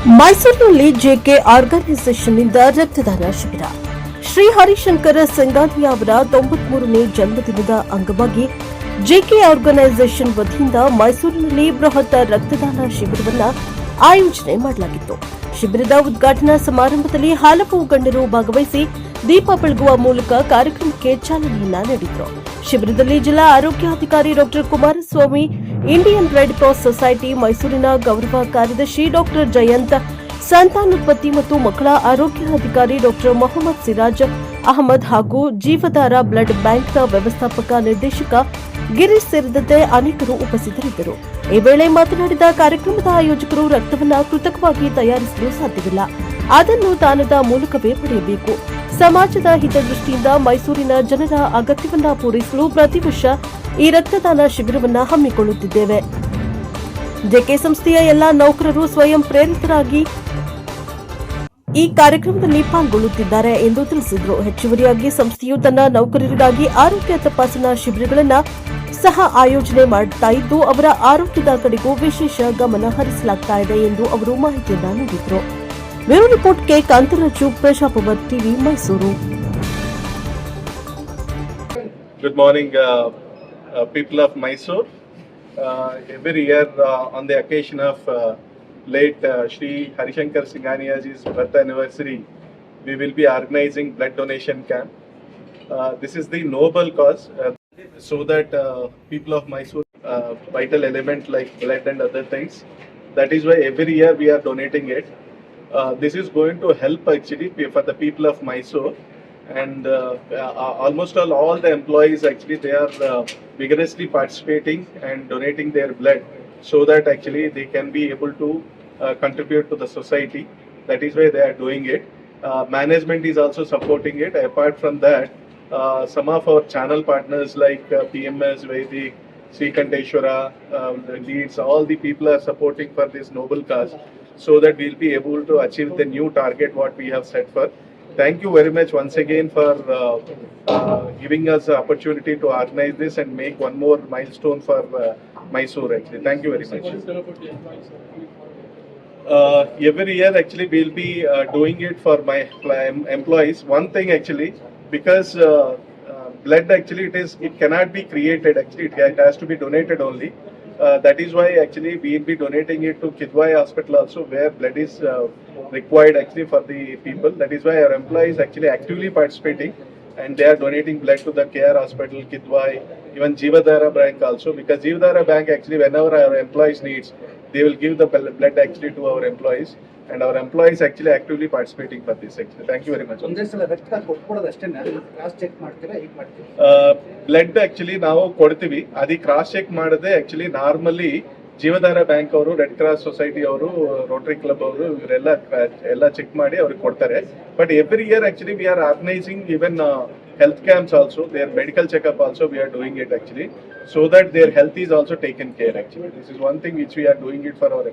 ಮೈಸೂರಿನಲ್ಲಿ ಜೆಕೆ ಆರ್ಗನೈಸೇಷನ್ನಿಂದ ರಕ್ತದಾನ ಶಿಬಿರ. ಶ್ರೀ ಹರಿಶಂಕರ ಸಿಂಗಾನಿಯಾ ಅವರ 93ನೇ ಜನ್ಮದಿನದ ಅಂಗವಾಗಿ ಜೆಕೆ ಆರ್ಗನೈಸೇಷನ್ ವತಿಯಿಂದ ಮೈಸೂರಿನಲ್ಲಿ ಬೃಹತ್ ರಕ್ತದಾನ ಶಿಬಿರವನ್ನು ಆಯೋಜನೆ ಮಾಡಲಾಗಿತ್ತು. ಶಿಬಿರದ ಉದ್ಘಾಟನಾ ಸಮಾರಂಭದಲ್ಲಿ ಹಲವು ಗಣ್ಯರು ಭಾಗವಹಿಸಿ ದೀಪ ಬೆಳಗುವ ಮೂಲಕ ಕಾರ್ಯಕ್ರಮಕ್ಕೆ ಚಾಲನೆಯನ್ನ ನೀಡಿದರು. ಶಿಬಿರದಲ್ಲಿ ಜಿಲ್ಲಾ ಆರೋಗ್ಯಾಧಿಕಾರಿ doctor Kumaraswamy, Indian red cross society ಮೈಸೂರಿನ ಗೌರವ ಕಾರ್ಯದರ್ಶಿ ಡಾಕ್ಟರ್ ಜಯಂತ್, ಸಂತಾನೋತ್ಪತ್ತಿ ಮತ್ತು ಮಕ್ಕಳ ಆರೋಗ್ಯಾಧಿಕಾರಿ ಡಾಕ್ಟರ್ ಮೊಹಮ್ಮದ್ ಸಿರಾಜ್ ಅಹಮದ್ ಹಾಗೂ ಜೀವಧಾರ ಬ್ಲಡ್ ಬ್ಯಾಂಕ್ನ ವ್ಯವಸ್ಥಾಪಕ ನಿರ್ದೇಶಕ ಗಿರೀಶ್ ಸೇರಿದಂತೆ ಅನೇಕರು ಉಪಸ್ಥಿತರಿದ್ದರು. ಈ ವೇಳೆ ಮಾತನಾಡಿದ ಕಾರ್ಯಕ್ರಮದ ಆಯೋಜಕರು, ರಕ್ತವನ್ನು ಕೃತಕವಾಗಿ ತಯಾರಿಸಲು ಸಾಧ್ಯವಿಲ್ಲ, ಅದನ್ನು ದಾನದ ಮೂಲಕವೇ ಪಡೆಯಬೇಕು. ಸಮಾಜದ ಹಿತದೃಷ್ಟಿಯಿಂದ ಮೈಸೂರಿನ ಜನರ ಅಗತ್ಯವನ್ನು ಪೂರೈಸಲು ಪ್ರತಿ ವರ್ಷ ಈ ರಕ್ತದಾನ ಶಿಬಿರವನ್ನು ಹಮ್ಮಿಕೊಳ್ಳುತ್ತಿದ್ದೇವೆ. ಜೆಕೆ ಸಂಸ್ಥೆಯ ಎಲ್ಲಾ ನೌಕರರು ಸ್ವಯಂ ಪ್ರೇರಿತರಾಗಿ ಈ ಕಾರ್ಯಕ್ರಮದಲ್ಲಿ ಪಾಲ್ಗೊಳ್ಳುತ್ತಿದ್ದಾರೆ ಎಂದು ತಿಳಿಸಿದರು. ಹೆಚ್ಚುವರಿಯಾಗಿ ಸಂಸ್ಥೆಯು ತನ್ನ ನೌಕರರಿಗಾಗಿ ಆರೋಗ್ಯ ತಪಾಸಣಾ ಶಿಬಿರಗಳನ್ನು ಸಹ ಆಯೋಜನೆ ಮಾಡುತ್ತಾ ಇದ್ದು, ಅವರ ಆರೋಗ್ಯದ ಕಡೆಗೂ ವಿಶೇಷ ಗಮನ ಹರಿಸಲಾಗುತ್ತಾ ಇದೆ ಎಂದು ಅವರು ಮಾಹಿತಿಯನ್ನು ನೀಡಿದರು. Bureau report K Kantharaju, Prajaprabha TV, Mysuru. Good morning, people of Mysore. Every year on the occasion of late Shri Harishankar Singania's birth anniversary, we will be organizing blood donation camp. This is the noble cause so that people of Mysore, vital element like blood and other things. That is why every year we are donating it. This is going to help actually for the people of Mysore, and almost all the employees actually they are vigorously participating and donating their blood so that actually they can be able to contribute to the society. That is why they are doing it. Management is also supporting it. Apart from that, some of our channel partners like PMS, Vedic, Srikanteshwara, Leeds, all the people are supporting for this noble cause so that we'll be able to achieve the new target what we have set for. Thank you very much once again for giving us the opportunity to organize this and make one more milestone for Mysore actually. Thank you very much. Every year actually we'll be doing it for my employees. One thing actually, because blood actually it cannot be created actually, it has to be donated only. That is why actually we will be donating it to Kidwai Hospital also, where blood is required actually for the people. That is why our employees actually actively participating and they are donating blood to the KR Hospital, Kidwai, even Jeevadhara Bank also, because Jeevadhara Bank actually whenever our employees needs, they will give the blood actually to our employees, and our employees actually actively participating for this actually. Thank you very much. Blood actually ನಾವು ಕೊಡ್ತೀವಿ, ಅದು cross check ಮಾಡದೆ actually normally Jeevadhara bank ಅವರು, red cross society ಅವರು, Rotary club ಅವರು ಇವರೆಲ್ಲ check ಮಾಡಿ ಅವ್ರಿಗೆ ಕೊಡ್ತಾರೆ. But every year actually we are organizing even health camps also, their medical checkup also we are doing it actually, so that their health is also taken care actually. This is one thing which we are doing it for our